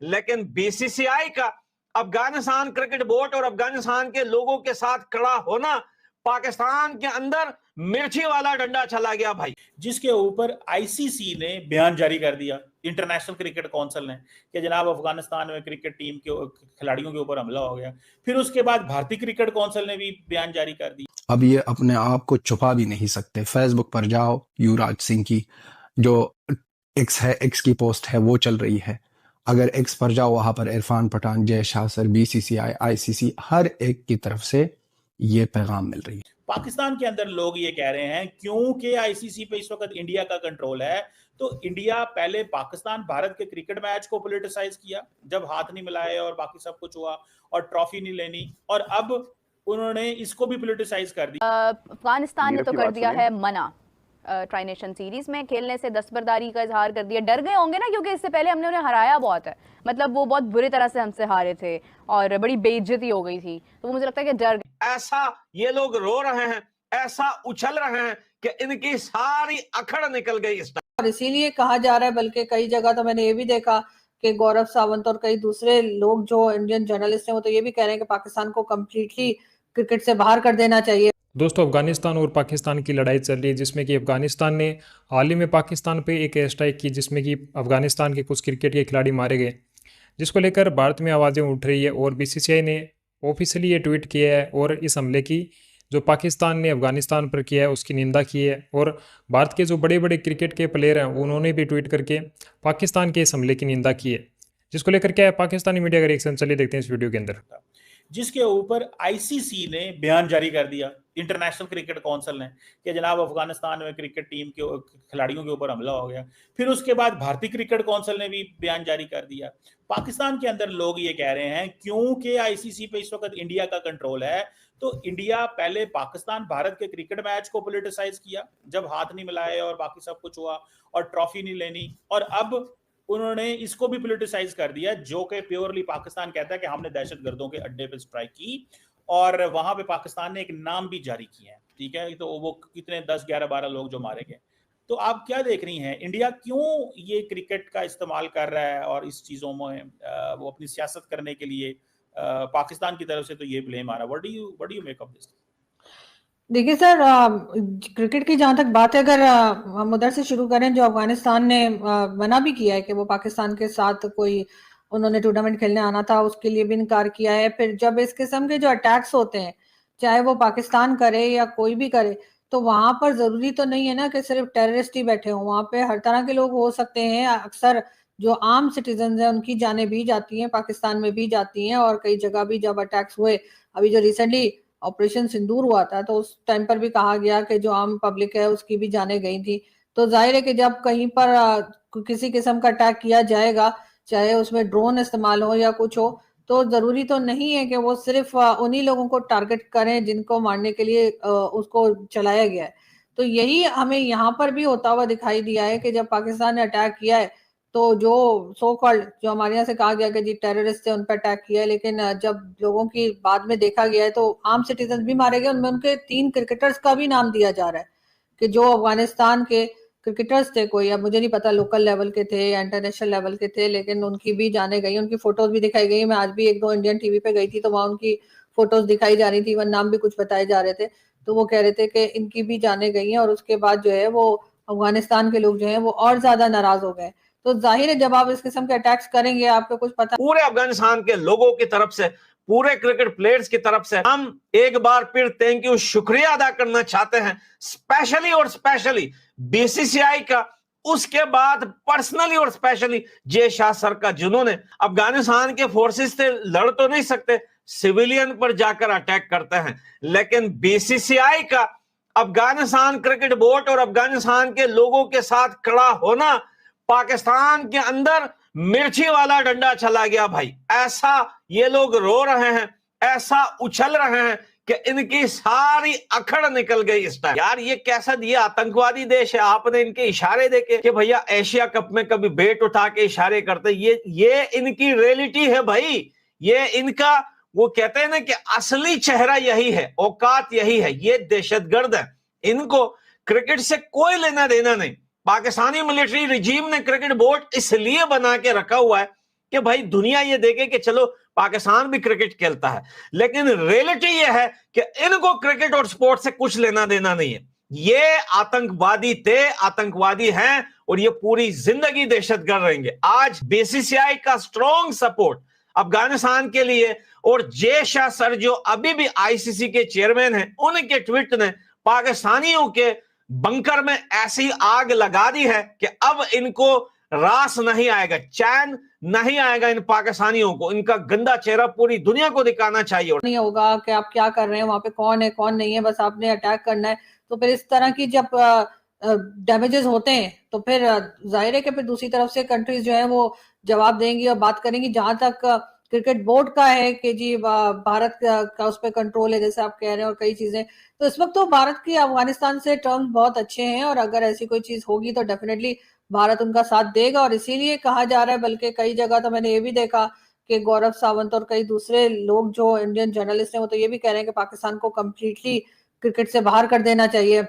लेकिन बीसीसीआई का Afghanistan cricket board और अफगानिस्तान के लोगों के साथ खड़ा होना पाकिस्तान के अंदर मिर्ची वाला डंडा चला गया भाई। जिसके ऊपर आईसीसी ने बयान जारी कर दिया, इंटरनेशनल क्रिकेट काउंसिल ने, कि जनाब अफगानिस्तान में क्रिकेट टीम के खिलाड़ियों के ऊपर हमला हो गया। फिर उसके बाद भारतीय क्रिकेट काउंसिल ने भी बयान जारी कर दिया। अब ये अपने आप को छुपा भी नहीं सकते। फेसबुक पर जाओ, युवराज सिंह की जो एक्स है, एक्स की पोस्ट है वो चल रही है। अगर एक्स पर जाओ, वहां पर Irfan Pathan, Jay Shah sir, BCCI, ICC, हर एक की तरफ से ये पैगाम मिल रही है। पाकिस्तान के अंदर लोग ये कह रहे हैं क्योंकि आईसीसी पे इस वक्त इंडिया का कंट्रोल है, तो इंडिया पहले पाकिस्तान भारत के क्रिकेट मैच को पॉलिटिसाइज किया जब हाथ नहीं मिलाए और बाकी सब कुछ हुआ और ट्रॉफी नहीं लेनी, और अब उन्होंने इसको भी पॉलिटिसाइज कर दिया। अफगानिस्तान ने तो कर दिया है मना ट्राई नेशन सीरीज में खेलने से, दस्तबरदारी का इजहार कर दिया। डर गए होंगे ना, क्योंकि इससे पहले हमने उन्हें हराया बहुत है, मतलब वो बहुत बुरी तरह से हमसे हारे थे और बड़ी बेइज्जती हो गई थी, तो मुझे लगता है कि डर गए। ऐसा ये लोग रो रहे हैं, ऐसा उछल रहे हैं कि इनकी सारी अकड़ निकल गई इस टाइम। और इसीलिए कहा जा रहा है, बल्कि कई जगह तो मैंने ये भी देखा कि गौरव सावंत और कई दूसरे लोग जो इंडियन जर्नलिस्ट हैं वो तो ये भी कह रहे हैं कि पाकिस्तान को कंप्लीटली क्रिकेट से बाहर कर देना चाहिए। दोस्तों, अफगानिस्तान और पाकिस्तान की लड़ाई चल रही है, जिसमें कि अफगानिस्तान ने हाल ही में पाकिस्तान पे एक एयर स्ट्राइक की, जिसमें कि अफगानिस्तान के कुछ क्रिकेट के खिलाड़ी मारे गए, जिसको लेकर भारत में आवाज़ें उठ रही है। और बीसीसीआई ने ऑफिशियली ये ट्वीट किया है और इस हमले की जो पाकिस्तान ने अफगानिस्तान पर किया है उसकी निंदा की है। और भारत के जो बड़े बड़े क्रिकेट के प्लेयर हैं उन्होंने भी ट्वीट करके पाकिस्तान के इस हमले की निंदा की है, जिसको लेकर क्या है पाकिस्तानी मीडिया का रिएक्शन, चलिए देखते हैं इस वीडियो के अंदर। जिसके ऊपर आईसीसी ने बयान जारी कर दिया, इंटरनेशनल क्रिकेट काउंसिल ने, कि जनाब अफगानिस्तान में क्रिकेट टीम के खिलाड़ियों के ऊपर हमला हो गया। फिर उसके बाद भारतीय क्रिकेट काउंसिल ने भी बयान जारी कर दिया। पाकिस्तान के अंदर लोग ये कह रहे हैं क्योंकि आईसीसी पे इस वक्त इंडिया का कंट्रोल है, तो इंडिया पहले पाकिस्तान भारत के क्रिकेट मैच को पॉलिटिसाइज किया जब हाथ नहीं मिलाए और बाकी सब कुछ हुआ और ट्रॉफी नहीं लेनी, और अब उन्होंने इसको भी पॉलिटिसाइज कर दिया, जो कि प्योरली पाकिस्तान कहता है कि हमने दहशतगर्दों के अड्डे पे स्ट्राइक की और वहां पे पाकिस्तान ने एक नाम भी जारी किया है। ठीक है, तो वो कितने 10, 11, 12 लोग जो मारे गए। तो आप क्या देख रही हैं, इंडिया क्यों ये क्रिकेट का इस्तेमाल कर रहा है और इस चीजों में वो अपनी सियासत करने के लिए पाकिस्तान की तरफ से तो ये ब्लेम आ रहा है। What do you make of this? देखिए सर, क्रिकेट की जहां तक बात है, अगर हम उधर से शुरू करें, जो अफगानिस्तान ने मना भी किया है कि वो पाकिस्तान के साथ कोई उन्होंने टूर्नामेंट खेलने आना था, उसके लिए भी इनकार किया है। फिर जब इस किस्म के जो अटैक्स होते हैं, चाहे वो पाकिस्तान करे या कोई भी करे, तो वहां पर जरूरी तो नहीं है ना कि सिर्फ टेररिस्ट ही बैठे हों, वहां पे हर तरह के लोग हो सकते हैं। अक्सर जो आम सिटीजन है उनकी जानें भी जाती हैं, पाकिस्तान में भी जाती हैं, और कई जगह भी जब अटैक्स हुए, अभी जो रिसेंटली ऑपरेशन सिंदूर हुआ था, तो उस टाइम पर भी कहा गया कि जो आम पब्लिक है उसकी भी जानें गई थी। तो जाहिर है कि जब कहीं पर किसी किस्म का अटैक किया जाएगा, चाहे उसमें ड्रोन इस्तेमाल हो या कुछ हो, तो जरूरी तो नहीं है कि वो सिर्फ उन्हीं लोगों को टारगेट करें जिनको मारने के लिए उसको चलाया गया है। तो यही हमें यहाँ पर भी होता हुआ दिखाई दिया है कि जब पाकिस्तान ने अटैक किया है, तो जो सो कॉल्ड, जो हमारे यहाँ से कहा गया कि जी टेररिस्ट थे, उन पर अटैक किया है, लेकिन जब लोगों की बाद में देखा गया है तो आम सिटीजन भी मारे गए। उनमें उनके 3 क्रिकेटर्स का भी नाम दिया जा रहा है कि जो अफगानिस्तान के क्रिकेटर्स थे, कोई अब मुझे नहीं पता लोकल लेवल के थे या इंटरनेशनल लेवल के थे, लेकिन उनकी भी जाने गई, उनकी फोटोज भी दिखाई गई। मैं आज भी 1-2 इंडियन टीवी पे गई थी, तो वहां उनकी फोटोज दिखाई जा रही थी, वन नाम भी कुछ बताए जा रहे थे। तो वो कह रहे थे कि इनकी भी जाने गई हैं, और उसके बाद जो है वो अफगानिस्तान के लोग जो है वो और ज्यादा नाराज हो गए। तो जाहिर है जब आप इस किस्म के अटैक्स करेंगे, आपको कुछ पता, पूरे अफगानिस्तान के लोगों की तरफ से, पूरे क्रिकेट प्लेयर्स की तरफ से हम एक बार फिर थैंक यू, शुक्रिया अदा करना चाहते हैं, स्पेशली और स्पेशली बीसीसीआई का, उसके बाद पर्सनली और स्पेशली जय शाह सर का, जिन्होंने अफगानिस्तान के फोर्सेस से लड़ तो नहीं सकते, सिविलियन पर जाकर अटैक करते हैं, लेकिन बीसीसीआई का अफगानिस्तान क्रिकेट बोर्ड और अफगानिस्तान के लोगों के साथ खड़ा होना पाकिस्तान के अंदर मिर्ची वाला डंडा चला गया भाई। ऐसा ये लोग रो रहे हैं, ऐसा उछल रहे हैं कि इनकी सारी अकड़ निकल गई इस टाइम। यार ये कैसा, ये आतंकवादी देश है। आपने इनके इशारे देखे कि भैया एशिया कप में कभी बैट उठा के इशारे करते, ये इनकी रियलिटी है भाई। ये इनका, वो कहते हैं ना कि असली चेहरा यही है, औकात यही है। ये दहशतगर्द है, इनको क्रिकेट से कोई लेना देना नहीं। पाकिस्तानी मिलिट्री रिजीम ने क्रिकेट बोर्ड इसलिए बना के रखा हुआ है कि भाई दुनिया ये देखे कि चलो पाकिस्तान भी क्रिकेट खेलता है, लेकिन रियलिटी ये है कि इनको क्रिकेट और स्पोर्ट्स से कुछ लेना देना नहीं है। ये आतंकवादी थे, आतंकवादी हैं और ये पूरी जिंदगी दहशतगर्द रहेंगे। आज बीसीसीआई का स्ट्रॉन्ग सपोर्ट अफगानिस्तान के लिए, और जय शाह सर जो अभी भी आईसीसी के चेयरमैन हैं, उनके ट्वीट ने पाकिस्तानियों के बंकर में ऐसी आग लगा दी है कि अब इनको रास नहीं आएगा, चैन नहीं आएगा इन पाकिस्तानियों को। इनका गंदा चेहरा पूरी दुनिया को दिखाना चाहिए। नहीं होगा कि आप क्या कर रहे हैं, वहां पे कौन है कौन नहीं है, बस आपने अटैक करना है। तो फिर इस तरह की जब डैमेजेस होते हैं तो फिर जाहिर है कि फिर दूसरी तरफ से कंट्रीज जो है वो जवाब देंगी और बात करेंगी। जहां तक क्रिकेट बोर्ड का है कि जी भारत का उस पर कंट्रोल है, जैसे आप कह रहे हैं, और कई चीजें, तो इस वक्त तो भारत की अफगानिस्तान से टर्म्स बहुत अच्छे हैं, और अगर ऐसी कोई चीज होगी तो डेफिनेटली भारत उनका साथ देगा। और इसीलिए कहा जा रहा है, बल्कि कई जगह तो मैंने ये भी देखा कि गौरव सावंत और कई दूसरे लोग जो इंडियन जर्नलिस्ट हैं वो तो ये भी कह रहे हैं कि पाकिस्तान को कम्प्लीटली क्रिकेट से बाहर कर देना चाहिए,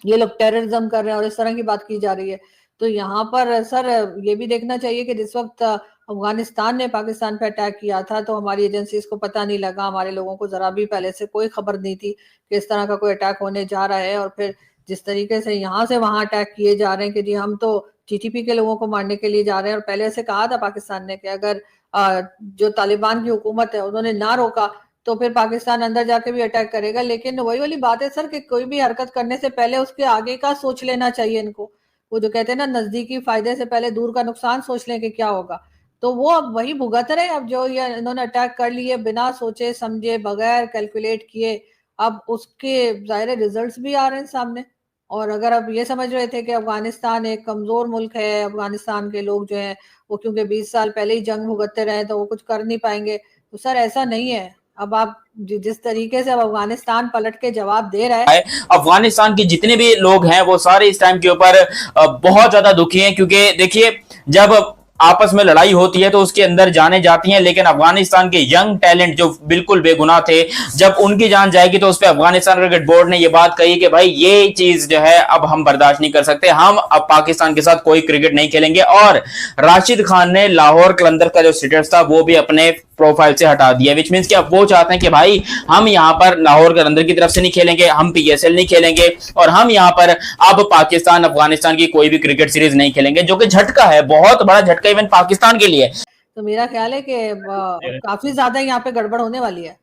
ये लोग टेररिज्म कर रहे हैं, और इस तरह की बात की जा रही है। तो यहाँ पर सर ये भी देखना चाहिए कि जिस वक्त अफगानिस्तान ने पाकिस्तान पे अटैक किया था तो हमारी एजेंसीज को पता नहीं लगा, हमारे लोगों को जरा भी पहले से कोई खबर नहीं थी कि इस तरह का कोई अटैक होने जा रहा है। और फिर जिस तरीके से यहाँ से वहां अटैक किए जा रहे हैं कि जी हम तो टीटीपी के लोगों को मारने के लिए जा रहे हैं, और पहले से कहा था पाकिस्तान ने कि अगर जो तालिबान की हुकूमत है उन्होंने ना रोका तो फिर पाकिस्तान अंदर जाके भी अटैक करेगा। लेकिन वही वाली बात है सर कि कोई भी हरकत करने से पहले उसके आगे का सोच लेना चाहिए इनको। वो जो कहते हैं ना, नजदीकी फायदे से पहले दूर का नुकसान सोच लें कि क्या होगा। तो वो अब वही भुगत रहे, अब जो ये इन्होंने अटैक कर लिए बिना सोचे समझे, बगैर कैलकुलेट किए, अब उसके जाहिर रिजल्ट्स भी आ रहे हैं सामने। और अगर अब ये समझ रहे थे कि अफगानिस्तान एक कमजोर मुल्क है, अफगानिस्तान के लोग जो हैं वो क्योंकि 20 साल पहले ही जंग भुगतते रहे तो वो कुछ कर नहीं पाएंगे, तो सर ऐसा नहीं है। अब आप जिस तरीके से अब अफगानिस्तान पलट के जवाब दे रहा है, अफगानिस्तान के जितने भी लोग हैं वो सारे इस टाइम के ऊपर बहुत ज्यादा दुखी हैं, क्योंकि देखिए जब आपस में लड़ाई होती है तो उसके अंदर जाने जाती हैं, लेकिन अफगानिस्तान के यंग टैलेंट जो बिल्कुल बेगुनाह थे, जब उनकी जान जाएगी तो उस पर अफगानिस्तान क्रिकेट बोर्ड ने यह बात कही कि भाई ये चीज जो है अब हम बर्दाश्त नहीं कर सकते, हम अब पाकिस्तान के साथ कोई क्रिकेट नहीं खेलेंगे। और राशिद खान ने लाहौर कलंदर का जो स्टेटस था वो भी अपने प्रोफाइल से हटा दिया, विच मींस कि अब वो चाहते हैं कि भाई हम यहां पर लाहौर कलंदर की तरफ से नहीं खेलेंगे, हम पीएसएल नहीं खेलेंगे, और हम यहां पर अब पाकिस्तान अफगानिस्तान की कोई भी क्रिकेट सीरीज नहीं खेलेंगे, जो कि झटका है, बहुत बड़ा झटका इवन पाकिस्तान के लिए। तो मेरा ख्याल है कि काफी ज्यादा यहाँ पे गड़बड़ होने वाली है।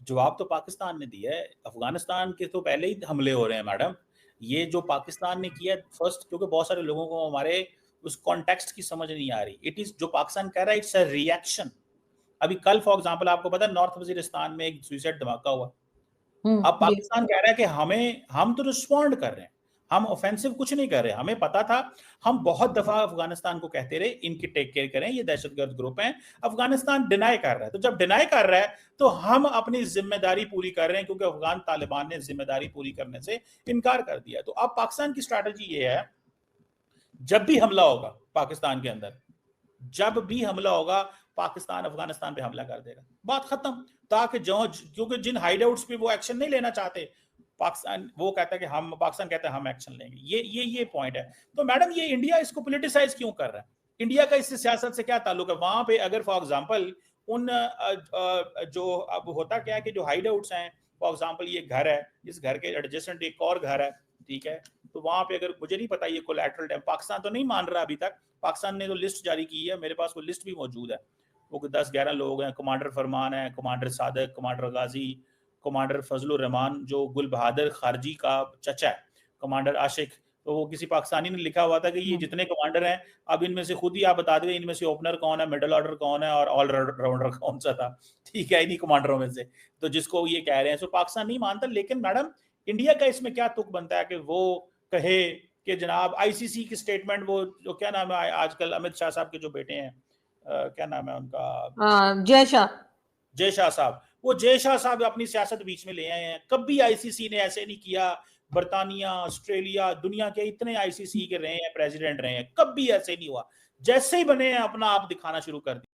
जवाब तो पाकिस्तान ने दिया है, अफगानिस्तान के तो पहले ही हमले हो रहे हैं मैडम। ये जो पाकिस्तान ने किया फर्स्ट, क्योंकि बहुत सारे लोगों को हमारे उस कॉन्टेक्स्ट की समझ नहीं आ रही। इट इज जो पाकिस्तान कह रहा है इट्स अ रिएक्शन। अभी कल फॉर एग्जांपल आपको पता है नॉर्थ वजीरिस्तान में एक सुसाइड धमाका हुआ। अब पाकिस्तान कह रहा है कि हम तो रिस्पॉन्ड कर रहे हैं, हम ऑफेंसिव कुछ नहीं कर रहे। हमें पता था, हम बहुत दफा अफगानिस्तान को कहते रहे इनकी टेक केयर करें, ये दहशतगर्द ग्रुप हैं। अफगानिस्तान डिनाई कर रहा है, तो जब डिनाई कर रहा है तो हम अपनी जिम्मेदारी पूरी कर रहे हैं, क्योंकि अफगान तालिबान ने जिम्मेदारी पूरी करने से इनकार कर दिया। तो अब पाकिस्तान की स्ट्रैटेजी ये है, जब भी हमला होगा पाकिस्तान के अंदर, जब भी हमला होगा पाकिस्तान अफगानिस्तान पे हमला कर देगा, बात खत्म। ताकि क्योंकि जिन हाइडआउट्स पे वो एक्शन नहीं लेना चाहते पाकिस्तान, वो कहता है कि हम, पाकिस्तान कहता है हम एक्शन लेंगे। ये पॉइंट है। तो मैडम ये इंडिया इसको पॉलिटिसाइज क्यों कर रहा है? इंडिया का इससे सियासत से क्या ताल्लुक है? वहां पे अगर फॉर एग्जांपल उन जो अब होता क्या है कि जो हाइडआउट्स हैं, फॉर एग्जांपल ये घर है, इस घर के एडजेसेंट एक और घर है, ठीक है, तो वहां पे अगर मुझे नहीं पता ये कोलैटरल डैम, पाकिस्तान तो नहीं मान रहा अभी तक। पाकिस्तान ने तो लिस्ट जारी की है, मेरे पास वो लिस्ट भी मौजूद है। वो 10-11 लोग हैं, कमांडर फरमान है, कमांडर सादक, कमांडर गाजी, कमांडर फजलुर रहमान जो गुल बहादुर खारजी का चचा है, कमांडर आशिक। तो वो किसी पाकिस्तानी ने लिखा हुआ था कि ये जितने कमांडर हैं, अब इनमें से खुद ही आप बता दें इनमें से ओपनर कौन है, मिडिल ऑर्डर कौन है और ऑल राउंडर कौन सा था, ठीक है, इन्हीं कमांडरों में से। तो जिसको ये कह रहे हैं, सो पाकिस्तान नहीं मानता। लेकिन मैडम इंडिया का इसमें क्या तुक बनता है कि वो कहे कि जनाब आईसीसी की स्टेटमेंट, वो जो क्या नाम है आजकल अमित शाह साहब के जो बेटे हैं, क्या नाम है उनका, जय शाह साहब, वो जय शाह साहब अपनी सियासत बीच में ले आए हैं। कभी आईसीसी ने ऐसे नहीं किया। बर्तानिया, ऑस्ट्रेलिया, दुनिया के इतने आईसीसी के रहे हैं, प्रेसिडेंट रहे हैं, कभी ऐसे नहीं हुआ। जैसे ही बने हैं अपना आप दिखाना शुरू कर दिया।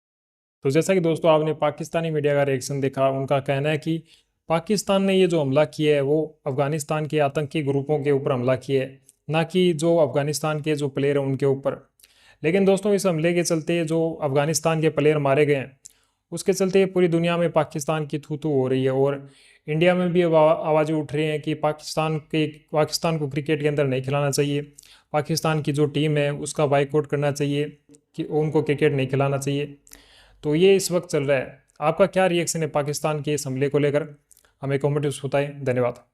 तो जैसा कि दोस्तों आपने पाकिस्तानी मीडिया का रिएक्शन देखा, उनका कहना है कि पाकिस्तान ने ये जो हमला किया है वो अफगानिस्तान के आतंकी ग्रुपों के ऊपर हमला किया है, ना कि जो अफगानिस्तान के जो प्लेयर हैं उनके ऊपर। लेकिन दोस्तों इस हमले के चलते जो अफ़गानिस्तान के प्लेयर मारे गए हैं उसके चलते पूरी दुनिया में पाकिस्तान की थू थू हो रही है और इंडिया में भी अब आवाज़ें उठ रही हैं कि पाकिस्तान को क्रिकेट के अंदर नहीं खिलाना चाहिए, पाकिस्तान की जो टीम है उसका बाइकआउट करना चाहिए, कि उनको क्रिकेट नहीं खिलाना चाहिए। तो ये इस वक्त चल रहा है। आपका क्या रिएक्शन है पाकिस्तान के इस हमले को लेकर? हमें कमेंट में बताएं। धन्यवाद।